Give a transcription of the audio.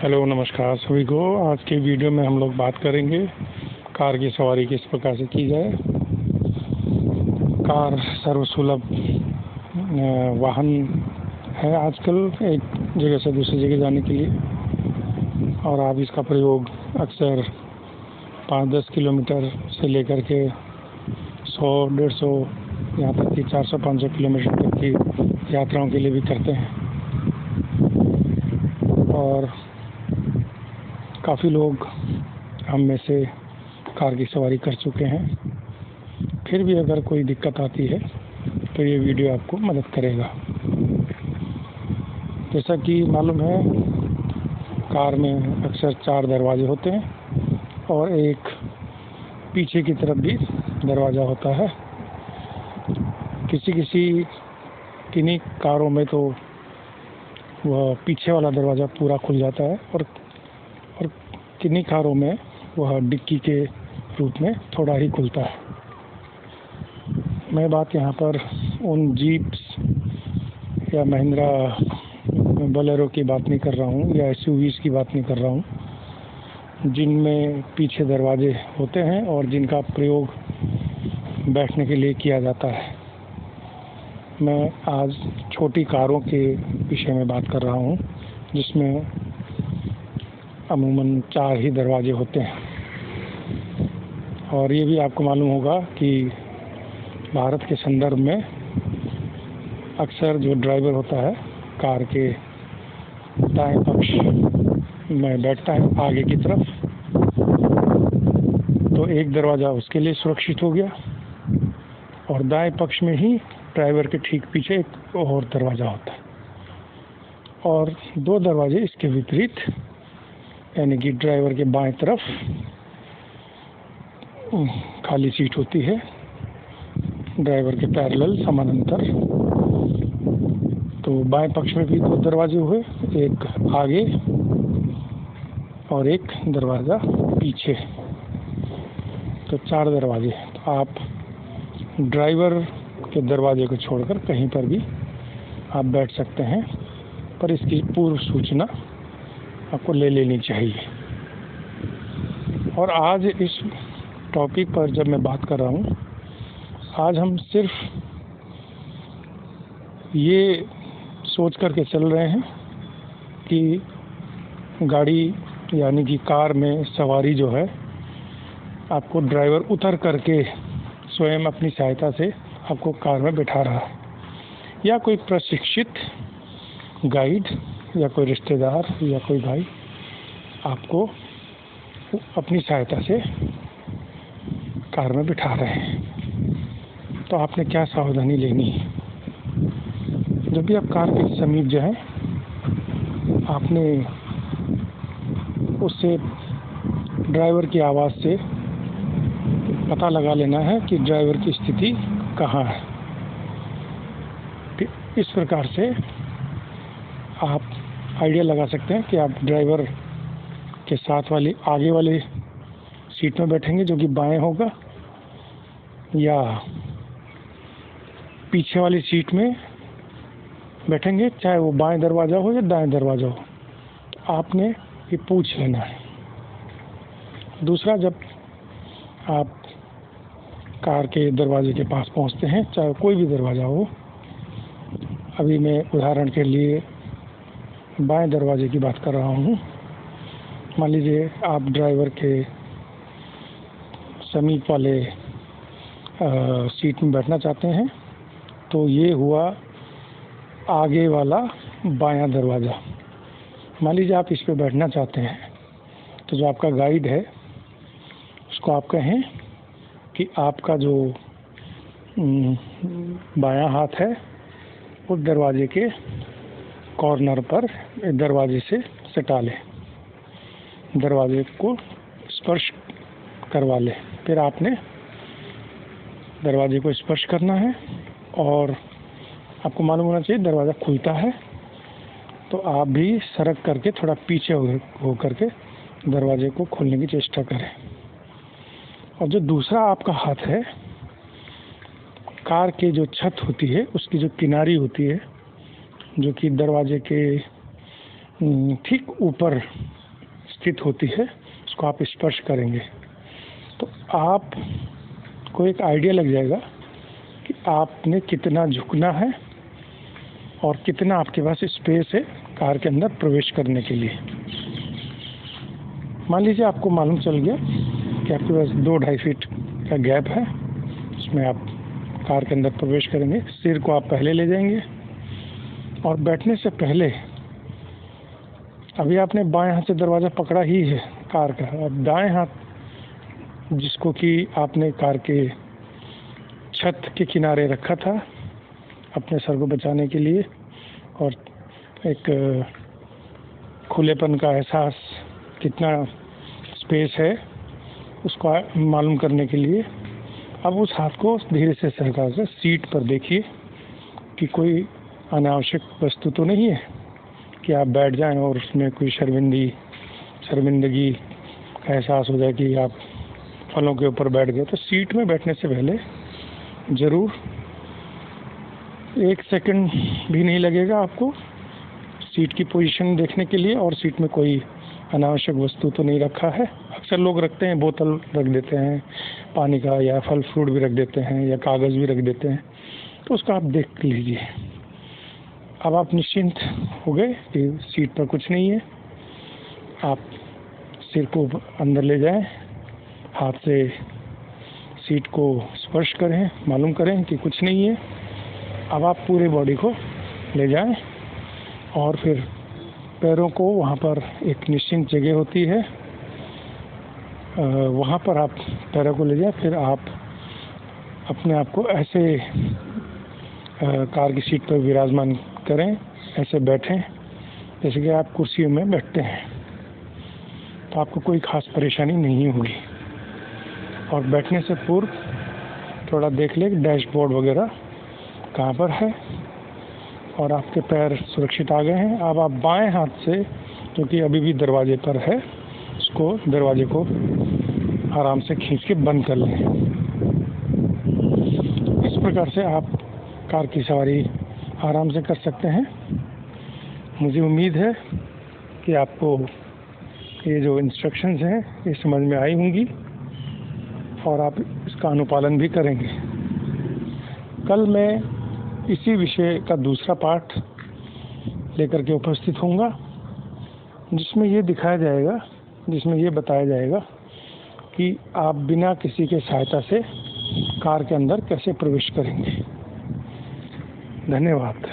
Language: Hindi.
हेलो नमस्कार सभी को। आज के वीडियो में हम लोग बात करेंगे कार की सवारी किस प्रकार से की जाए। कार सर्वसुलभ वाहन है आजकल एक जगह से दूसरी जगह जाने के लिए, और आप इसका प्रयोग अक्सर 5-10 किलोमीटर से लेकर के 100-150 यहाँ तक कि 400-500 किलोमीटर तक की यात्राओं के लिए भी करते हैं। और काफ़ी लोग हम में से कार की सवारी कर चुके हैं। फिर भी अगर कोई दिक्कत आती है तो ये वीडियो आपको मदद करेगा। जैसा कि मालूम है, कार में अक्सर 4 दरवाजे होते हैं और एक पीछे की तरफ भी दरवाज़ा होता है। किन्हीं कारों में तो वह पीछे वाला दरवाज़ा पूरा खुल जाता है और किन्हीं कारों में वह डिक्की के रूप में थोड़ा ही खुलता है। मैं बात यहाँ पर उन जीप्स या महिंद्रा बोलेरो की बात नहीं कर रहा हूँ या एसयूवीज़ की बात नहीं कर रहा हूँ जिनमें पीछे दरवाजे होते हैं और जिनका प्रयोग बैठने के लिए किया जाता है। मैं आज छोटी कारों के विषय में बात कर रहा हूँ जिसमें अमूमन 4 ही दरवाजे होते हैं। और ये भी आपको मालूम होगा कि भारत के संदर्भ में अक्सर जो ड्राइवर होता है कार के दाएं पक्ष में बैठता है आगे की तरफ, तो एक दरवाज़ा उसके लिए सुरक्षित हो गया और दाएं पक्ष में ही ड्राइवर के ठीक पीछे एक और दरवाज़ा होता है और 2 दरवाजे इसके विपरीत, यानी कि ड्राइवर के बाएं तरफ खाली सीट होती है, ड्राइवर के पैरेलल समानांतर। तो बाएं पक्ष में भी 2 दरवाजे हुए, एक आगे और एक दरवाज़ा पीछे, तो 4 दरवाजे। तो आप ड्राइवर के दरवाजे को छोड़कर कहीं पर भी आप बैठ सकते हैं, पर इसकी पूर्व सूचना आपको ले लेनी चाहिए। और आज इस टॉपिक पर जब मैं बात कर रहा हूँ, आज हम सिर्फ ये सोच करके चल रहे हैं कि गाड़ी यानी कि कार में सवारी जो है, आपको ड्राइवर उतर करके स्वयं अपनी सहायता से आपको कार में बैठा रहा है, या कोई प्रशिक्षित गाइड या कोई रिश्तेदार या कोई भाई आपको अपनी सहायता से कार में बिठा रहे हैं। तो आपने क्या सावधानी लेनी है? जब भी आप कार के समीप जाएं, आपने उससे ड्राइवर की आवाज़ से पता लगा लेना है कि ड्राइवर की स्थिति कहाँ है। इस प्रकार से आप आइडिया लगा सकते हैं कि आप ड्राइवर के साथ वाली आगे वाली सीट में बैठेंगे जो कि बाएं होगा, या पीछे वाली सीट में बैठेंगे, चाहे वो बाएं दरवाज़ा हो या दाएं दरवाज़ा हो। आपने ये पूछ लेना है। दूसरा, जब आप कार के दरवाजे के पास पहुंचते हैं, चाहे कोई भी दरवाज़ा हो, अभी मैं उदाहरण के लिए बाएं दरवाजे की बात कर रहा हूँ। मान लीजिए आप ड्राइवर के समीप वाले सीट में बैठना चाहते हैं, तो ये हुआ आगे वाला बायां दरवाज़ा। मान लीजिए आप इस पे बैठना चाहते हैं, तो जो आपका गाइड है उसको आप कहें कि आपका जो बायां हाथ है उस दरवाजे के कॉर्नर पर दरवाजे से सटा ले, दरवाजे को स्पर्श करवा ले। फिर आपने दरवाजे को स्पर्श करना है और आपको मालूम होना चाहिए दरवाज़ा खुलता है, तो आप भी सरक करके थोड़ा पीछे हो करके दरवाजे को खोलने की चेष्टा करें। और जो दूसरा आपका हाथ है, कार के जो छत होती है उसकी जो किनारी होती है, जो कि दरवाजे के ठीक ऊपर स्थित होती है, उसको आप स्पर्श करेंगे तो आपको एक आइडिया लग जाएगा कि आपने कितना झुकना है और कितना आपके पास स्पेस है कार के अंदर प्रवेश करने के लिए। मान लीजिए आपको मालूम चल गया कि आपके पास 2-2.5 फीट का गैप है, उसमें आप कार के अंदर प्रवेश करेंगे। सिर को आप पहले ले जाएंगे और बैठने से पहले अभी आपने बाएं हाथ से दरवाज़ा पकड़ा ही है कार का, अब दाएं हाथ जिसको कि आपने कार के छत के किनारे रखा था अपने सर को बचाने के लिए और एक खुलेपन का एहसास, कितना स्पेस है उसको मालूम करने के लिए अब उस हाथ को धीरे से सरका कर सीट पर देखिए कि कोई अनावश्यक वस्तु तो नहीं है कि आप बैठ जाएं और उसमें कोई शर्मिंदगी का एहसास हो जाए कि आप फलों के ऊपर बैठ गए। तो सीट में बैठने से पहले ज़रूर 1 सेकंड भी नहीं लगेगा आपको सीट की पोजीशन देखने के लिए और सीट में कोई अनावश्यक वस्तु तो नहीं रखा है। अक्सर लोग रखते हैं, बोतल रख देते हैं पानी का या फल फ्रूट भी रख देते हैं या कागज़ भी रख देते हैं, तो उसका आप देख लीजिए। अब आप निश्चिंत हो गए कि सीट पर कुछ नहीं है। आप सिर को अंदर ले जाएं, हाथ से सीट को स्पर्श करें, मालूम करें कि कुछ नहीं है। अब आप पूरे बॉडी को ले जाएं और फिर पैरों को वहाँ पर एक निश्चिंत जगह होती है, वहाँ पर आप पैरों को ले जाएं। फिर आप अपने आप को ऐसे कार की सीट पर विराजमान करें, ऐसे बैठें जैसे कि आप कुर्सियों में बैठते हैं, तो आपको कोई ख़ास परेशानी नहीं होगी। और बैठने से पूर्व थोड़ा देख लें डैशबोर्ड वगैरह कहाँ पर है और आपके पैर सुरक्षित आ गए हैं। अब आप बाएं हाथ से, क्योंकि अभी भी दरवाजे पर है, उसको दरवाजे को आराम से खींच के बंद कर लें। इस प्रकार से आप कार की सवारी आराम से कर सकते हैं। मुझे उम्मीद है कि आपको ये जो इंस्ट्रक्शंस हैं ये समझ में आई होंगी और आप इसका अनुपालन भी करेंगे। कल मैं इसी विषय का दूसरा पाठ लेकर के उपस्थित होऊंगा, जिसमें ये बताया जाएगा कि आप बिना किसी के सहायता से कार के अंदर कैसे प्रवेश करेंगे। धन्यवाद।